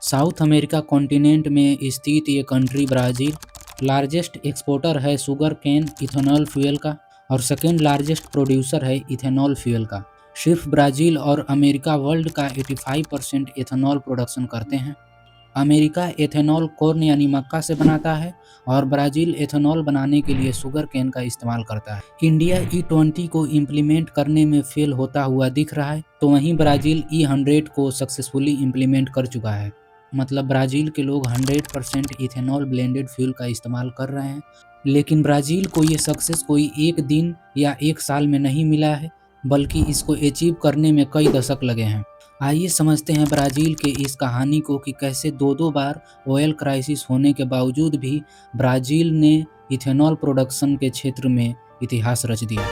South America continent में स्थित ये कंट्री ब्राज़ील लार्जेस्ट एक्सपोर्टर है शुगर केन इथेनॉल फ्यूल का और सेकेंड लार्जेस्ट प्रोड्यूसर है इथेनॉल फ्यूल का। सिर्फ ब्राज़ील और अमेरिका वर्ल्ड का 85% एथेनॉल प्रोडक्शन करते हैं। अमेरिका एथेनॉल कॉर्न यानी मक्का से बनाता है और ब्राज़ील एथेनॉल बनाने के लिए शुगर केन का इस्तेमाल करता है। इंडिया E20 को इम्प्लीमेंट करने में फेल होता हुआ दिख रहा है, तो वहीं ब्राज़ील E100 को सक्सेसफुली इम्प्लीमेंट कर चुका है। मतलब ब्राज़ील के लोग 100% इथेनॉल ब्लेंडेड फ्यूल का इस्तेमाल कर रहे हैं। लेकिन ब्राज़ील को ये सक्सेस कोई एक दिन या एक साल में नहीं मिला है, बल्कि इसको अचीव करने में कई दशक लगे हैं। आइए समझते हैं ब्राज़ील के इस कहानी को कि कैसे दो बार ऑयल क्राइसिस होने के बावजूद भी ब्राज़ील ने इथेनॉल प्रोडक्शन के क्षेत्र में इतिहास रच दिया।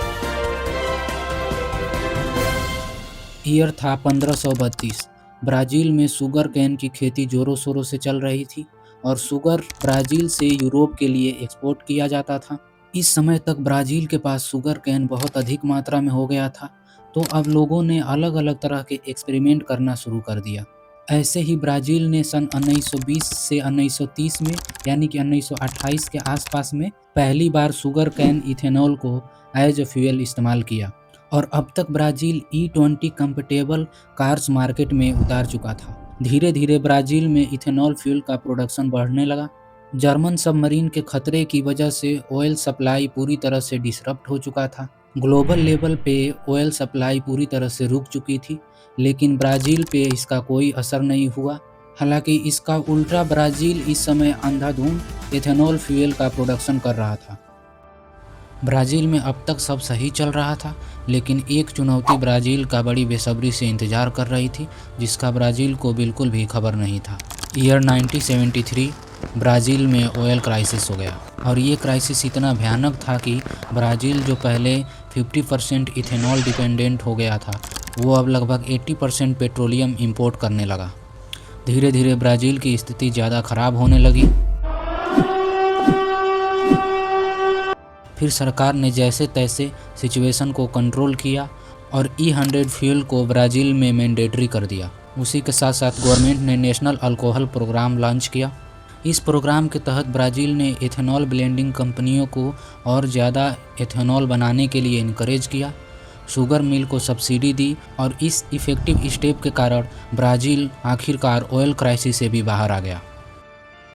ईयर था 1532। ब्राज़ील में शुगर केन की खेती ज़ोरों शोरों से चल रही थी और शुगर ब्राज़ील से यूरोप के लिए एक्सपोर्ट किया जाता था। इस समय तक ब्राज़ील के पास शुगर केन बहुत अधिक मात्रा में हो गया था, तो अब लोगों ने अलग अलग तरह के एक्सपेरिमेंट करना शुरू कर दिया। ऐसे ही ब्राज़ील ने सन 1920 से 1930 में यानी कि 1928 के आसपास में पहली बार शुगर केन इथेनॉल को एज ए फ्यूल इस्तेमाल किया और अब तक Brazil E20 compatible cars market में उतार चुका था। धीरे धीरे ब्राज़ील में इथेनॉल फ्यूल का प्रोडक्शन बढ़ने लगा। जर्मन सबमरीन के खतरे की वजह से ऑयल सप्लाई पूरी तरह से डिसरप्ट हो चुका था। ग्लोबल लेवल पे ऑयल सप्लाई पूरी तरह से रुक चुकी थी, लेकिन ब्राज़ील पे इसका कोई असर नहीं हुआ। हालांकि इसका उल्टा ब्राज़ील इस समय अंधाधुंध इथेनॉल फ्यूल का प्रोडक्शन कर रहा था। ब्राज़ील में अब तक सब सही चल रहा था, लेकिन एक चुनौती ब्राज़ील का बड़ी बेसब्री से इंतज़ार कर रही थी, जिसका ब्राज़ील को बिल्कुल भी खबर नहीं था। ईयर 1973 ब्राज़ील में ऑयल क्राइसिस हो गया और ये क्राइसिस इतना भयानक था कि ब्राज़ील जो पहले 50% इथेनॉल डिपेंडेंट हो गया था, वो अब लगभग 80% पेट्रोलियम इंपोर्ट करने लगा। धीरे धीरे ब्राज़ील की स्थिति ज़्यादा ख़राब होने लगी। फिर सरकार ने जैसे तैसे सिचुएशन को कंट्रोल किया और E100 फ्यूल को ब्राज़ील में मैंडेटरी कर दिया। उसी के साथ साथ गवर्नमेंट ने नेशनल अल्कोहल प्रोग्राम लॉन्च किया। इस प्रोग्राम के तहत ब्राज़ील ने एथेनॉल ब्लेंडिंग कंपनियों को और ज़्यादा एथेनॉल बनाने के लिए इनकरेज किया, शुगर मिल को सब्सिडी दी और इस इफ़ेक्टिव स्टेप के कारण ब्राज़ील आखिरकार ऑयल क्राइसिस से भी बाहर आ गया।